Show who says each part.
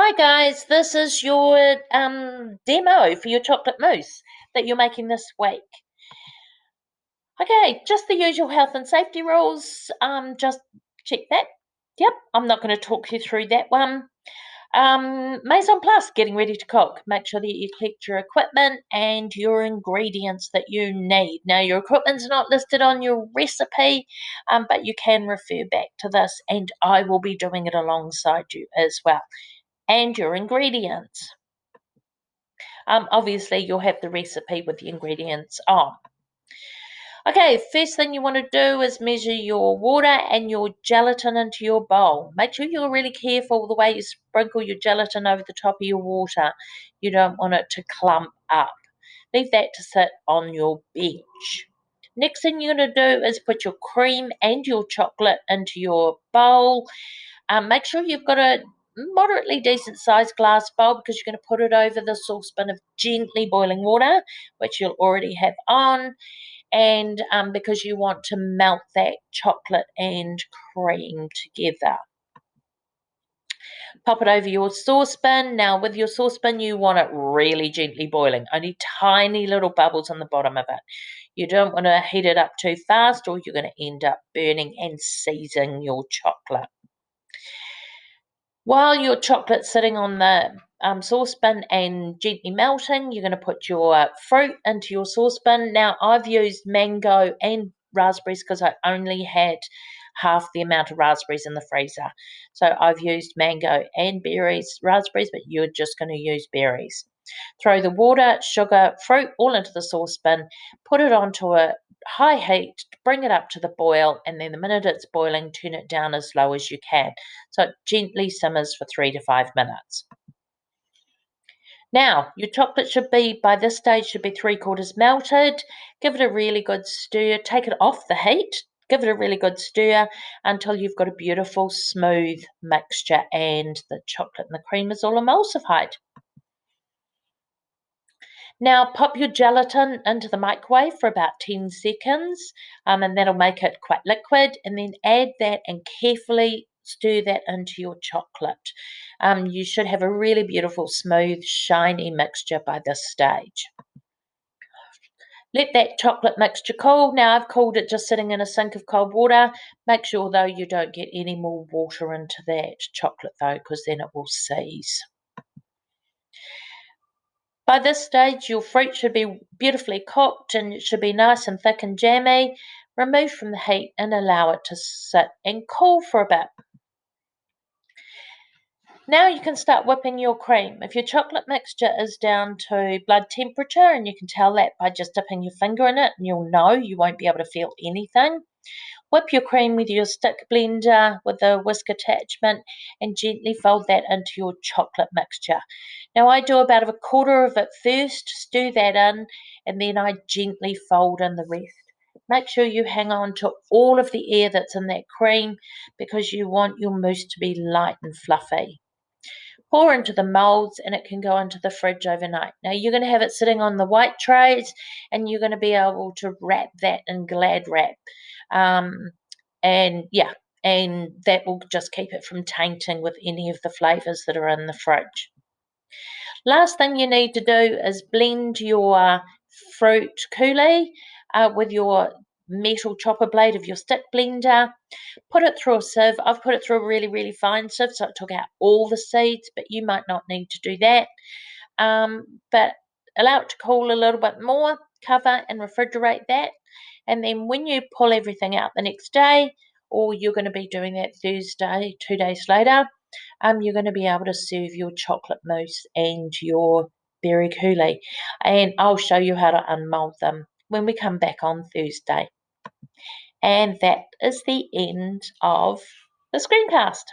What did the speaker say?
Speaker 1: Hi guys, this is your demo for your chocolate mousse that you're making this week. Okay, just the usual health and safety rules. Just check that. Yep, I'm not going to talk you through that one. Mise en place, getting ready to cook. Make sure that you collect your equipment and your ingredients that you need. Now, your equipment's not listed on your recipe, but you can refer back to this, and I will be doing it alongside you as well. And your ingredients. Obviously, you'll have the recipe with the ingredients on. Okay, first thing you want to do is measure your water and your gelatin into your bowl. Make sure you're really careful the way you sprinkle your gelatin over the top of your water. You don't want it to clump up. Leave that to sit on your bench. Next thing you're going to do is put your cream and your chocolate into your bowl. Make sure you've got a moderately decent sized glass bowl because you're going to put it over the saucepan of gently boiling water, which you'll already have on, and because you want to melt that chocolate and cream together. Pop it over your saucepan. Now, with your saucepan, you want it really gently boiling, only tiny little bubbles on the bottom of it. You don't want to heat it up too fast, or you're going to end up burning and seizing your chocolate. While your chocolate's sitting on the saucepan and gently melting, you're going to put your fruit into your saucepan. Now, I've used mango and raspberries because I only had half the amount of raspberries in the freezer. So I've used mango and raspberries, but you're just going to use berries. Throw the water, sugar, fruit all into the saucepan, put it onto a high heat, bring it up to the boil, and then the minute it's boiling, turn it down as low as you can. So it gently simmers for 3 to 5 minutes. Now, your chocolate should be, by this stage, should be 3/4 melted. Give it a really good stir. Take it off the heat. Give it a really good stir until you've got a beautiful, smooth mixture and the chocolate and the cream is all emulsified. Now, pop your gelatin into the microwave for about 10 seconds, and that'll make it quite liquid. And then add that and carefully stir that into your chocolate. You should have a really beautiful, smooth, shiny mixture by this stage. Let that chocolate mixture cool. Now, I've cooled it just sitting in a sink of cold water. Make sure, though, you don't get any more water into that chocolate, though, because then it will seize. By this stage, your fruit should be beautifully cooked and it should be nice and thick and jammy. Remove from the heat and allow it to sit and cool for a bit. Now you can start whipping your cream. If your chocolate mixture is down to blood temperature, and you can tell that by just dipping your finger in it, and you'll know you won't be able to feel anything. Whip your cream with your stick blender with a whisk attachment and gently fold that into your chocolate mixture. Now I do about 1/4 of it first, stir that in, and then I gently fold in the rest. Make sure you hang on to all of the air that's in that cream because you want your mousse to be light and fluffy. Pour into the molds and it can go into the fridge overnight. Now you're going to have it sitting on the white trays and you're going to be able to wrap that in Glad wrap. And that will just keep it from tainting with any of the flavours that are in the fridge. Last thing you need to do is blend your fruit coulis with your metal chopper blade of your stick blender. Put it through a sieve. I've put it through a really, really fine sieve, so it took out all the seeds, but you might not need to do that. But allow it to cool a little bit more, cover and refrigerate that. And then when you pull everything out the next day, or you're going to be doing that Thursday, 2 days later, you're going to be able to serve your chocolate mousse and your berry coulis. And I'll show you how to unmold them when we come back on Thursday. And that is the end of the screencast.